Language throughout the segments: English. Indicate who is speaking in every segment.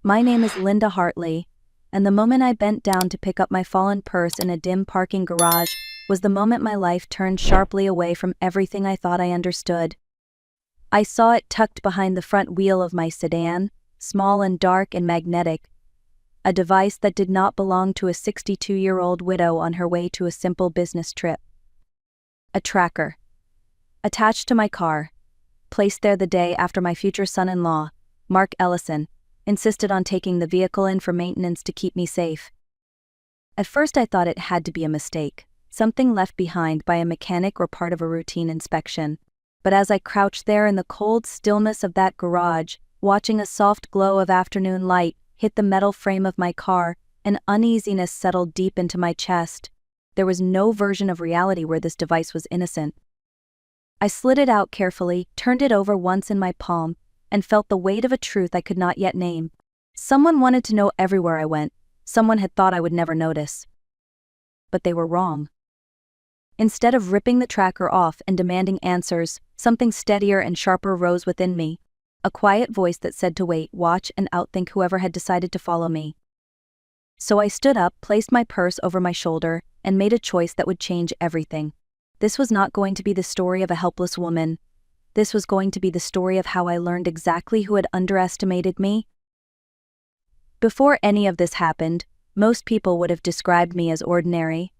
Speaker 1: My name is Linda Hartley, and the moment I bent down to pick up my fallen purse in a dim parking garage was the moment my life turned sharply away from everything I thought I understood. I saw it tucked behind the front wheel of my sedan, small and dark and magnetic, a device that did not belong to a 62-year-old widow on her way to a simple business trip. A tracker. Attached to my car, placed there the day after my future son-in-law, Mark Ellison, insisted on taking the vehicle in for maintenance to keep me safe. At first I thought it had to be a mistake, something left behind by a mechanic or part of a routine inspection. But as I crouched there in the cold stillness of that garage, watching a soft glow of afternoon light hit the metal frame of my car, an uneasiness settled deep into my chest. There was no version of reality where this device was innocent. I slid it out carefully, turned it over once in my palm, and felt the weight of a truth I could not yet name. Someone wanted to know everywhere I went. Someone had thought I would never notice. But they were wrong. Instead of ripping the tracker off and demanding answers, something steadier and sharper rose within me. A quiet voice that said to wait, watch, and outthink whoever had decided to follow me. So I stood up, placed my purse over my shoulder, and made a choice that would change everything. This was not going to be the story of a helpless woman. This was going to be the story of how I learned exactly who had underestimated me. Before any of this happened, most people would have described me as ordinary.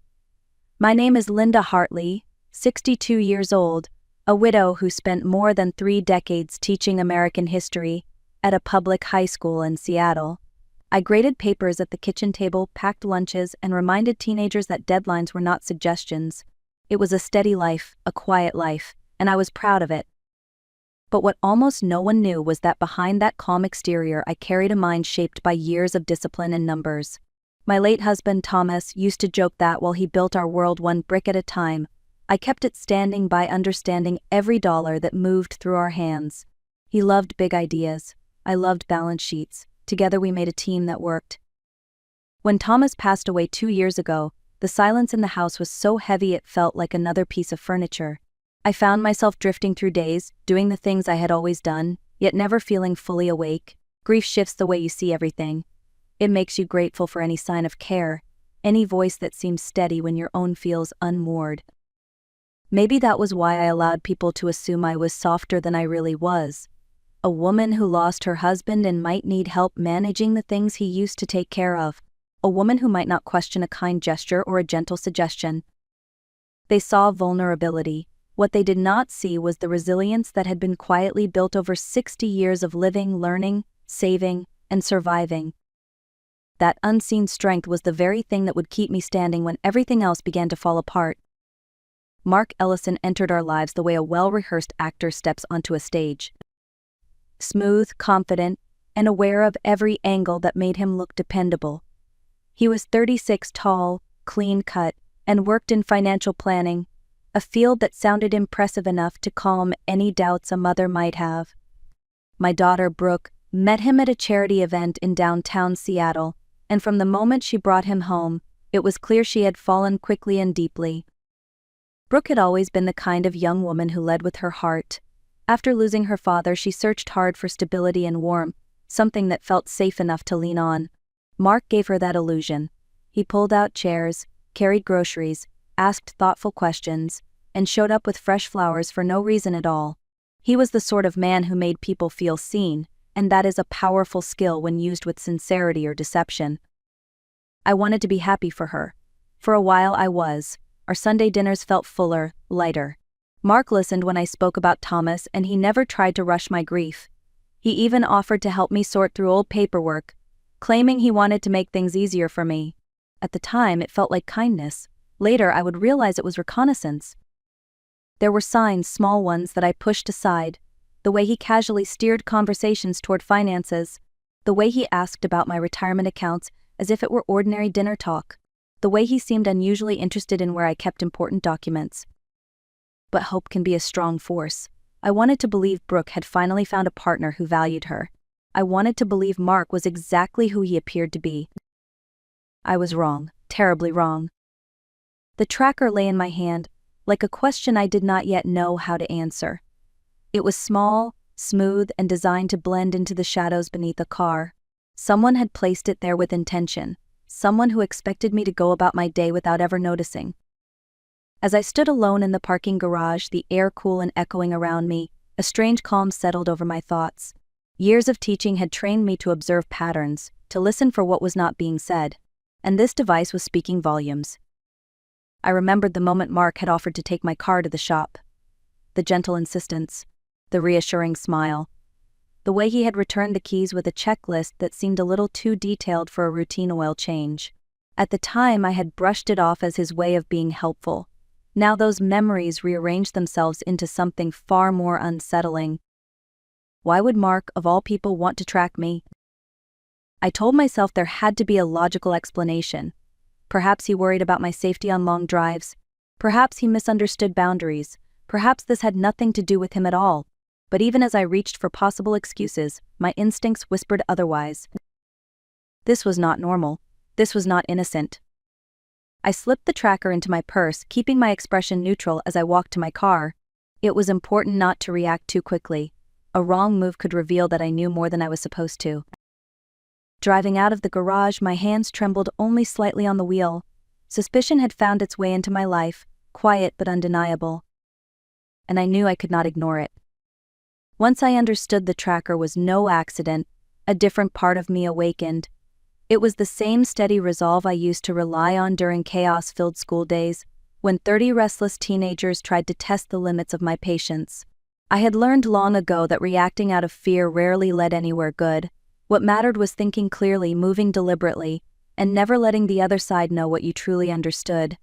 Speaker 1: My name is Linda Hartley, 62 years old, a widow who spent more than 3 decades teaching American history at a public high school in Seattle. I graded papers at the kitchen table, packed lunches, and reminded teenagers that deadlines were not suggestions. It was a steady life, a quiet life, and I was proud of it. But what almost no one knew was that behind that calm exterior I carried a mind shaped by years of discipline and numbers. My late husband, Thomas, used to joke that while he built our world one brick at a time, I kept it standing by understanding every dollar that moved through our hands. He loved big ideas. I loved balance sheets. Together we made a team that worked. When Thomas passed away 2 years ago, the silence in the house was so heavy it felt like another piece of furniture. I found myself drifting through days, doing the things I had always done, yet never feeling fully awake. Grief shifts the way you see everything. It makes you grateful for any sign of care, any voice that seems steady when your own feels unmoored. Maybe that was why I allowed people to assume I was softer than I really was. A woman who lost her husband and might need help managing the things he used to take care of. A woman who might not question a kind gesture or a gentle suggestion. They saw vulnerability. What they did not see was the resilience that had been quietly built over 60 years of living, learning, saving, and surviving. That unseen strength was the very thing that would keep me standing when everything else began to fall apart. Mark Ellison entered our lives the way a well-rehearsed actor steps onto a stage. Smooth, confident, and aware of every angle that made him look dependable. He was 36 tall, clean-cut, and worked in financial planning, a field that sounded impressive enough to calm any doubts a mother might have. My daughter, Brooke, met him at a charity event in downtown Seattle, and from the moment she brought him home, it was clear she had fallen quickly and deeply. Brooke had always been the kind of young woman who led with her heart. After losing her father, she searched hard for stability and warmth, something that felt safe enough to lean on. Mark gave her that illusion. He pulled out chairs, carried groceries, asked thoughtful questions, and showed up with fresh flowers for no reason at all. He was the sort of man who made people feel seen, and that is a powerful skill when used with sincerity or deception. I wanted to be happy for her. For a while I was. Our Sunday dinners felt fuller, lighter. Mark listened when I spoke about Thomas, and he never tried to rush my grief. He even offered to help me sort through old paperwork, claiming he wanted to make things easier for me. At the time, it felt like kindness. Later, I would realize it was reconnaissance. There were signs, small ones, that I pushed aside. The way he casually steered conversations toward finances. The way he asked about my retirement accounts as if it were ordinary dinner talk. The way he seemed unusually interested in where I kept important documents. But hope can be a strong force. I wanted to believe Brooke had finally found a partner who valued her. I wanted to believe Mark was exactly who he appeared to be. I was wrong, terribly wrong. The tracker lay in my hand, like a question I did not yet know how to answer. It was small, smooth, and designed to blend into the shadows beneath a car. Someone had placed it there with intention, someone who expected me to go about my day without ever noticing. As I stood alone in the parking garage, the air cool and echoing around me, a strange calm settled over my thoughts. Years of teaching had trained me to observe patterns, to listen for what was not being said, and this device was speaking volumes. I remembered the moment Mark had offered to take my car to the shop. The gentle insistence, the reassuring smile, the way he had returned the keys with a checklist that seemed a little too detailed for a routine oil change. At the time, I had brushed it off as his way of being helpful. Now those memories rearranged themselves into something far more unsettling. Why would Mark, of all people, want to track me? I told myself there had to be a logical explanation. Perhaps he worried about my safety on long drives. Perhaps he misunderstood boundaries. Perhaps this had nothing to do with him at all. But even as I reached for possible excuses, my instincts whispered otherwise. This was not normal. This was not innocent. I slipped the tracker into my purse, keeping my expression neutral as I walked to my car. It was important not to react too quickly. A wrong move could reveal that I knew more than I was supposed to. Driving out of the garage, my hands trembled only slightly on the wheel. Suspicion had found its way into my life, quiet but undeniable. And I knew I could not ignore it. Once I understood the tracker was no accident, a different part of me awakened. It was the same steady resolve I used to rely on during chaos-filled school days, when 30 restless teenagers tried to test the limits of my patience. I had learned long ago that reacting out of fear rarely led anywhere good. What mattered was thinking clearly, moving deliberately, and never letting the other side know what you truly understood.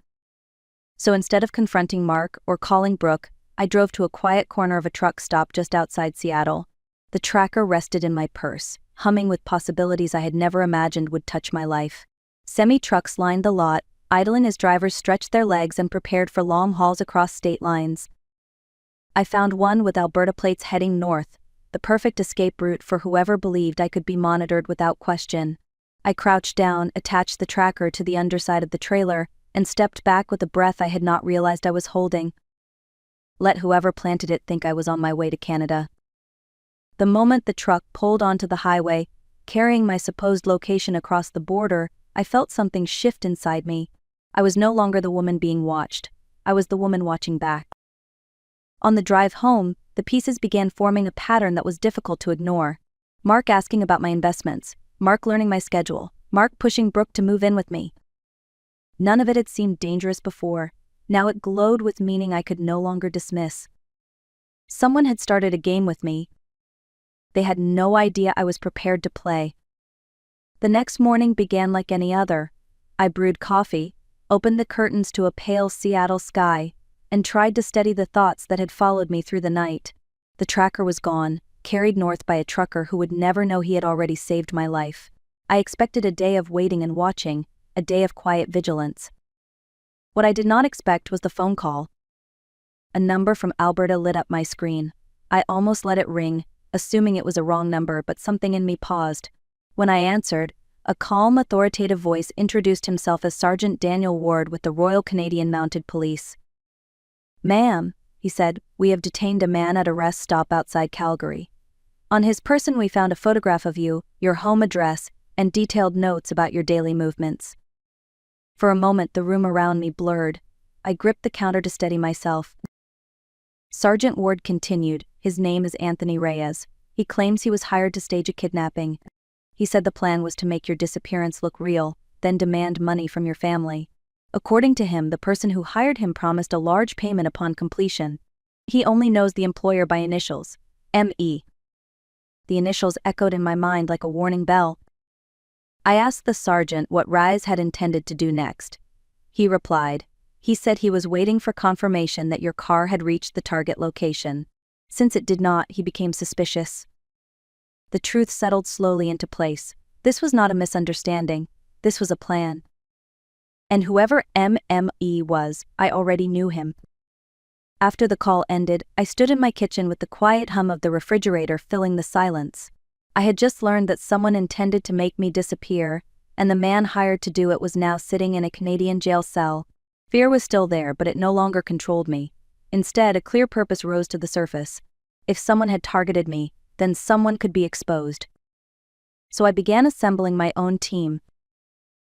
Speaker 1: So instead of confronting Mark or calling Brooke, I drove to a quiet corner of a truck stop just outside Seattle. The tracker rested in my purse, humming with possibilities I had never imagined would touch my life. Semi-trucks lined the lot, idling as drivers stretched their legs and prepared for long hauls across state lines. I found one with Alberta plates heading north, the perfect escape route for whoever believed I could be monitored without question. I crouched down, attached the tracker to the underside of the trailer, and stepped back with a breath I had not realized I was holding. Let whoever planted it think I was on my way to Canada. The moment the truck pulled onto the highway, carrying my supposed location across the border, I felt something shift inside me. I was no longer the woman being watched. I was the woman watching back. On the drive home, the pieces began forming a pattern that was difficult to ignore. Mark asking about my investments, Mark learning my schedule, Mark pushing Brooke to move in with me. None of it had seemed dangerous before. Now it glowed with meaning I could no longer dismiss. Someone had started a game with me. They had no idea I was prepared to play. The next morning began like any other. I brewed coffee, opened the curtains to a pale Seattle sky, and tried to steady the thoughts that had followed me through the night. The tracker was gone, carried north by a trucker who would never know he had already saved my life. I expected a day of waiting and watching, a day of quiet vigilance. What I did not expect was the phone call. A number from Alberta lit up my screen. I almost let it ring, assuming it was a wrong number, but something in me paused. When I answered, a calm, authoritative voice introduced himself as Sergeant Daniel Ward with the Royal Canadian Mounted Police. "Ma'am," he said, "we have detained a man at a rest stop outside Calgary. On his person we found a photograph of you, your home address, and detailed notes about your daily movements." For a moment the room around me blurred. I gripped the counter to steady myself. Sergeant Ward continued, "His name is Anthony Reyes. He claims he was hired to stage a kidnapping. He said the plan was to make your disappearance look real, then demand money from your family. According to him, the person who hired him promised a large payment upon completion. He only knows the employer by initials, M.E. The initials echoed in my mind like a warning bell. I asked the sergeant what Reyes had intended to do next. He replied, "He said he was waiting for confirmation that your car had reached the target location. Since it did not, he became suspicious." The truth settled slowly into place. This was not a misunderstanding. This was a plan. And whoever MME was, I already knew him. After the call ended, I stood in my kitchen with the quiet hum of the refrigerator filling the silence. I had just learned that someone intended to make me disappear, and the man hired to do it was now sitting in a Canadian jail cell. Fear was still there, but it no longer controlled me. Instead, a clear purpose rose to the surface. If someone had targeted me, then someone could be exposed. so I began assembling my own team.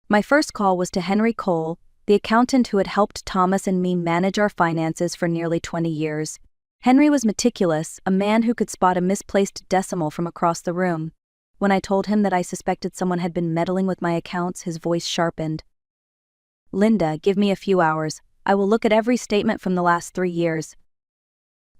Speaker 1: My first call was to Henry Cole, the accountant who had helped Thomas and me manage our finances for nearly 20 years. Henry was meticulous, a man who could spot a misplaced decimal from across the room. When I told him that I suspected someone had been meddling with my accounts, his voice sharpened. "Linda, give me a few hours. I will look at every statement from the last 3 years."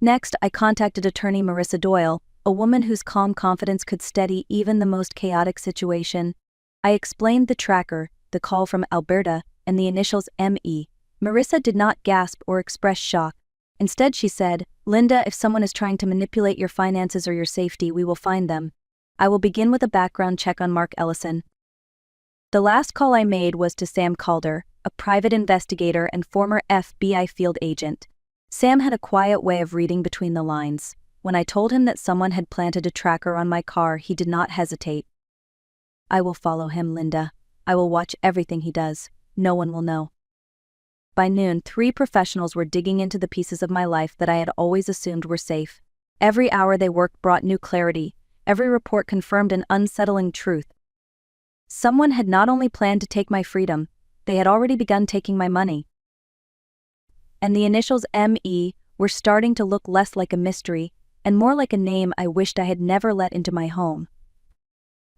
Speaker 1: Next, I contacted attorney Marissa Doyle, a woman whose calm confidence could steady even the most chaotic situation. I explained the tracker, the call from Alberta, and the initials ME. Marissa did not gasp or express shock. Instead, she said, "Linda, if someone is trying to manipulate your finances or your safety, we will find them. I will begin with a background check on Mark Ellison." The last call I made was to Sam Calder, a private investigator and former FBI field agent. Sam had a quiet way of reading between the lines. When I told him that someone had planted a tracker on my car, he did not hesitate. "I will follow him, Linda. I will watch everything he does. No one will know." By noon, 3 professionals were digging into the pieces of my life that I had always assumed were safe. Every hour they worked brought new clarity. Every report confirmed an unsettling truth. Someone had not only planned to take my freedom, they had already begun taking my money. And the initials ME were starting to look less like a mystery and more like a name I wished I had never let into my home.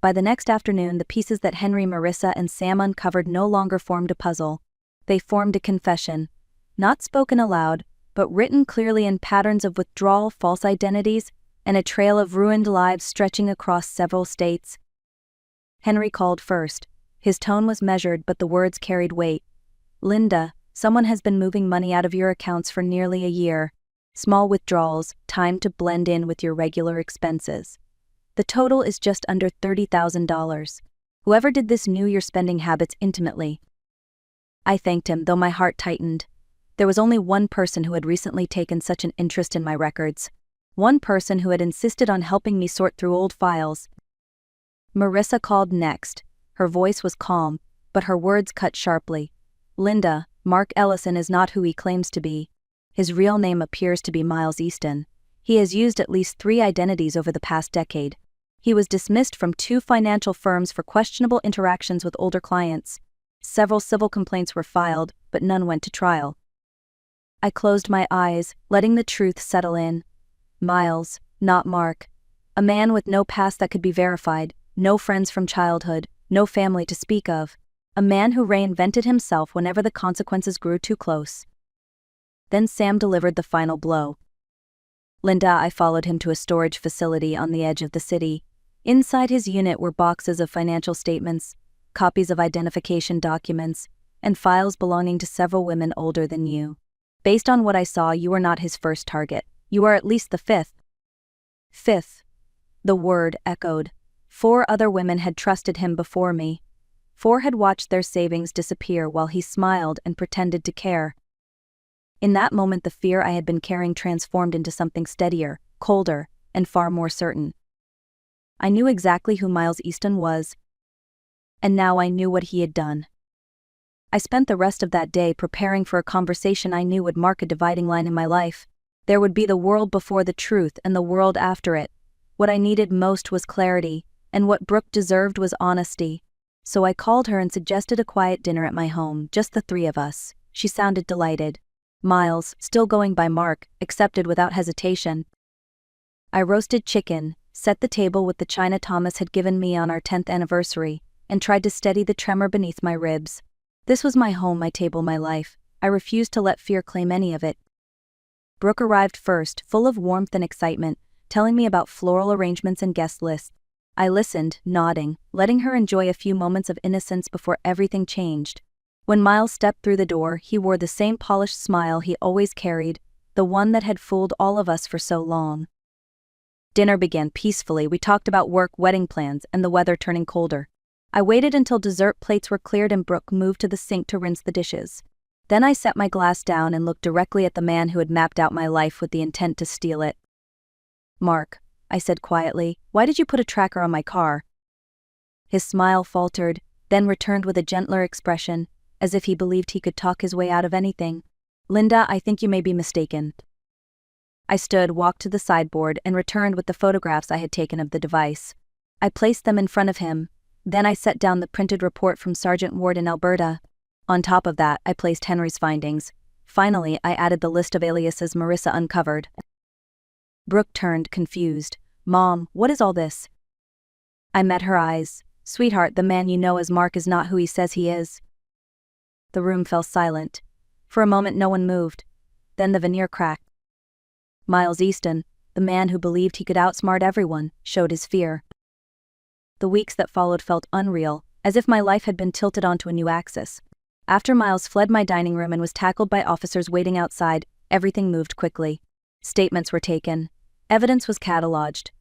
Speaker 1: By the next afternoon, the pieces that Henry, Marissa, and Sam uncovered no longer formed a puzzle. They formed a confession, not spoken aloud, but written clearly in patterns of withdrawal, false identities, and a trail of ruined lives stretching across several states. Henry called first. His tone was measured, but the words carried weight. "Linda, someone has been moving money out of your accounts for nearly a year. Small withdrawals, time to blend in with your regular expenses. The total is just under $30,000. Whoever did this knew your spending habits intimately." I thanked him, though my heart tightened. There was only one person who had recently taken such an interest in my records. One person who had insisted on helping me sort through old files. Marissa called next. Her voice was calm, but her words cut sharply. "Linda, Mark Ellison is not who he claims to be. His real name appears to be Miles Easton. He has used at least 3 identities over the past decade. He was dismissed from 2 financial firms for questionable interactions with older clients. Several civil complaints were filed, but none went to trial." I closed my eyes, letting the truth settle in. Miles, not Mark. A man with no past that could be verified, no friends from childhood, no family to speak of. A man who reinvented himself whenever the consequences grew too close. Then Sam delivered the final blow. Linda, I followed him to a storage facility on the edge of the city. Inside his unit were boxes of financial statements, copies of identification documents, and files belonging to several women older than you. Based on what I saw, you are not his first target. You are at least the 5th. 5th. The word echoed. 4 other women had trusted him before me. 4 had watched their savings disappear while he smiled and pretended to care. In that moment, the fear I had been carrying transformed into something steadier, colder, and far more certain. I knew exactly who Miles Easton was, and now I knew what he had done. I spent the rest of that day preparing for a conversation I knew would mark a dividing line in my life. There would be the world before the truth and the world after it. What I needed most was clarity, and what Brooke deserved was honesty. So I called her and suggested a quiet dinner at my home, just the 3 of us. She sounded delighted. Miles, still going by Mark, accepted without hesitation. I roasted chicken, set the table with the china Thomas had given me on our 10th anniversary, and tried to steady the tremor beneath my ribs. This was my home, my table, my life. I refused to let fear claim any of it. Brooke arrived first, full of warmth and excitement, telling me about floral arrangements and guest lists. I listened, nodding, letting her enjoy a few moments of innocence before everything changed. When Miles stepped through the door, he wore the same polished smile he always carried, the one that had fooled all of us for so long. Dinner began peacefully. We talked about work, wedding plans, and the weather turning colder. I waited until dessert plates were cleared and Brooke moved to the sink to rinse the dishes. Then I set my glass down and looked directly at the man who had mapped out my life with the intent to steal it. "Mark," I said quietly, "why did you put a tracker on my car?" His smile faltered, then returned with a gentler expression, as if he believed he could talk his way out of anything. "Linda, I think you may be mistaken." I stood, walked to the sideboard, and returned with the photographs I had taken of the device. I placed them in front of him. Then I set down the printed report from Sergeant Ward in Alberta. On top of that, I placed Henry's findings. Finally, I added the list of aliases Marissa uncovered. Brooke turned, confused. "Mom, what is all this?" I met her eyes. "Sweetheart, the man you know as Mark is not who he says he is." The room fell silent. For a moment no one moved. Then the veneer cracked. Miles Easton, the man who believed he could outsmart everyone, showed his fear. The weeks that followed felt unreal, as if my life had been tilted onto a new axis. After Miles fled my dining room and was tackled by officers waiting outside, everything moved quickly. Statements were taken. Evidence was catalogued.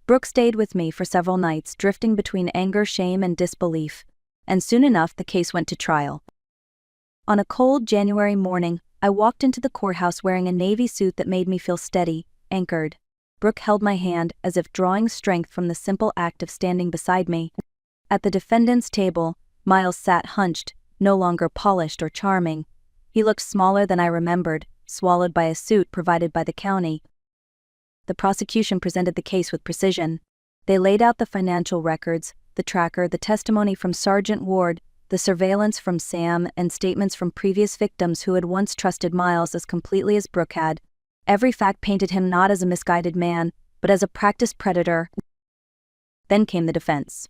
Speaker 1: Brooke stayed with me for several nights, drifting between anger, shame, and disbelief. And soon enough, the case went to trial. On a cold January morning, I walked into the courthouse wearing a navy suit that made me feel steady, anchored. Brooke held my hand as if drawing strength from the simple act of standing beside me. At the defendant's table, Miles sat hunched, no longer polished or charming. He looked smaller than I remembered, swallowed by a suit provided by the county. The prosecution presented the case with precision. They laid out the financial records, the tracker, the testimony from Sergeant Ward, the surveillance from Sam, and statements from previous victims who had once trusted Miles as completely as Brooke had. Every fact painted him not as a misguided man, but as a practiced predator. Then came the defense.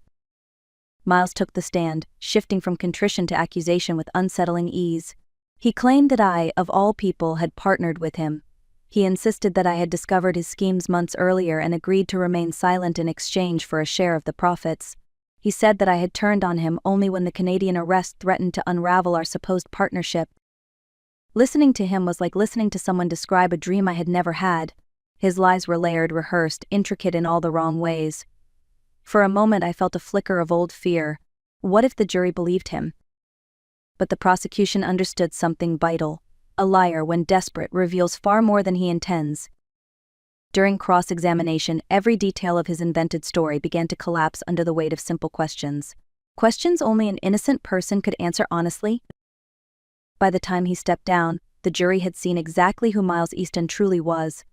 Speaker 1: Miles took the stand, shifting from contrition to accusation with unsettling ease. He claimed that I, of all people, had partnered with him. He insisted that I had discovered his schemes months earlier and agreed to remain silent in exchange for a share of the profits. He said that I had turned on him only when the Canadian arrest threatened to unravel our supposed partnership. Listening to him was like listening to someone describe a dream I had never had. His lies were layered, rehearsed, intricate in all the wrong ways. For a moment I felt a flicker of old fear. What if the jury believed him? But the prosecution understood something vital. A liar, when desperate, reveals far more than he intends. During cross-examination, every detail of his invented story began to collapse under the weight of simple questions. Questions only an innocent person could answer honestly. By the time he stepped down, the jury had seen exactly who Miles Easton truly was.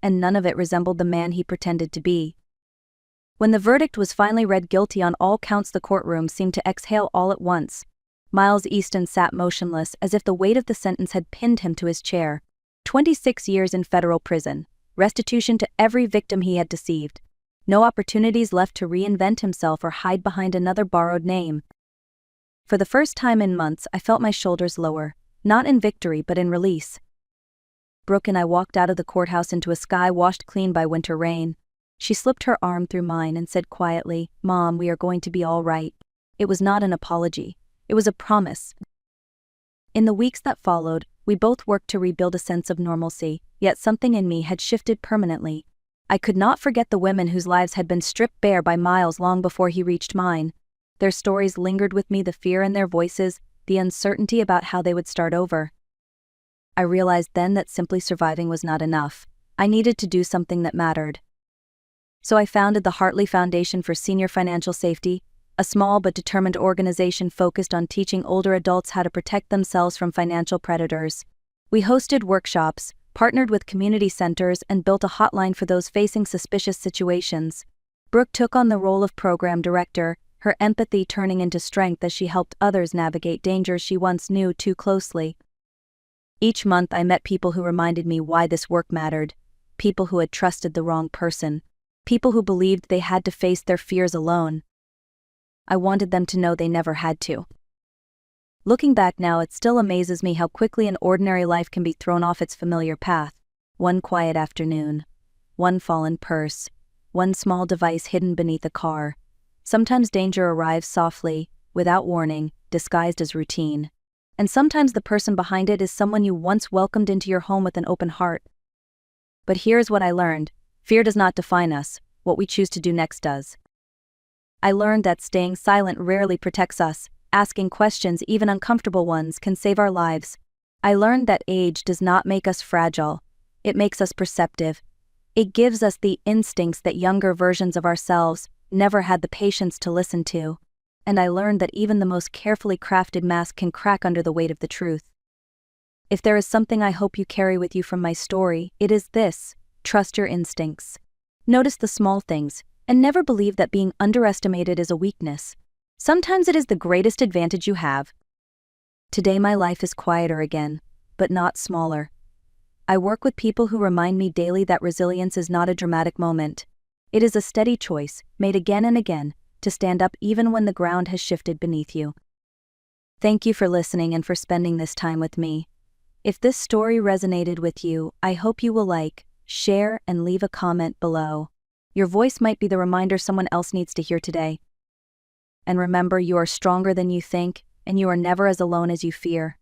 Speaker 1: And none of it resembled the man he pretended to be. When the verdict was finally read guilty on all counts, the courtroom seemed to exhale all at once. Miles Easton sat motionless, as if the weight of the sentence had pinned him to his chair. 26 years in federal prison. Restitution to every victim he had deceived. No opportunities left to reinvent himself or hide behind another borrowed name. For the first time in months, I felt my shoulders lower, not in victory but in release. Brooke and I walked out of the courthouse into a sky washed clean by winter rain. She slipped her arm through mine and said quietly, "Mom, we are going to be all right." It was not an apology. It was a promise. In the weeks that followed, we both worked to rebuild a sense of normalcy, yet something in me had shifted permanently. I could not forget the women whose lives had been stripped bare by Miles long before he reached mine. Their stories lingered with me, the fear in their voices, the uncertainty about how they would start over. I realized then that simply surviving was not enough. I needed to do something that mattered. So I founded the Hartley Foundation for Senior Financial Safety, a small but determined organization focused on teaching older adults how to protect themselves from financial predators. We hosted workshops, partnered with community centers, and built a hotline for those facing suspicious situations. Brooke took on the role of program director, her empathy turning into strength as she helped others navigate dangers she once knew too closely. Each month I met people who reminded me why this work mattered, people who had trusted the wrong person, people who believed they had to face their fears alone. I wanted them to know they never had to. Looking back now, it still amazes me how quickly an ordinary life can be thrown off its familiar path. One quiet afternoon, one fallen purse, one small device hidden beneath a car. Sometimes danger arrives softly, without warning, disguised as routine. And sometimes the person behind it is someone you once welcomed into your home with an open heart. But here's what I learned. Fear does not define us, what we choose to do next does. I learned that staying silent rarely protects us. Asking questions, even uncomfortable ones, can save our lives. I learned that age does not make us fragile. It makes us perceptive. It gives us the instincts that younger versions of ourselves never had the patience to listen to. And I learned that even the most carefully crafted mask can crack under the weight of the truth. If there is something I hope you carry with you from my story, it is this: trust your instincts. Notice the small things. And never believe that being underestimated is a weakness. Sometimes it is the greatest advantage you have. Today my life is quieter again, but not smaller. I work with people who remind me daily that resilience is not a dramatic moment. It is a steady choice, made again and again, to stand up even when the ground has shifted beneath you. Thank you for listening and for spending this time with me. If this story resonated with you, I hope you will like, share, and leave a comment below. Your voice might be the reminder someone else needs to hear today. And remember, you are stronger than you think, and you are never as alone as you fear.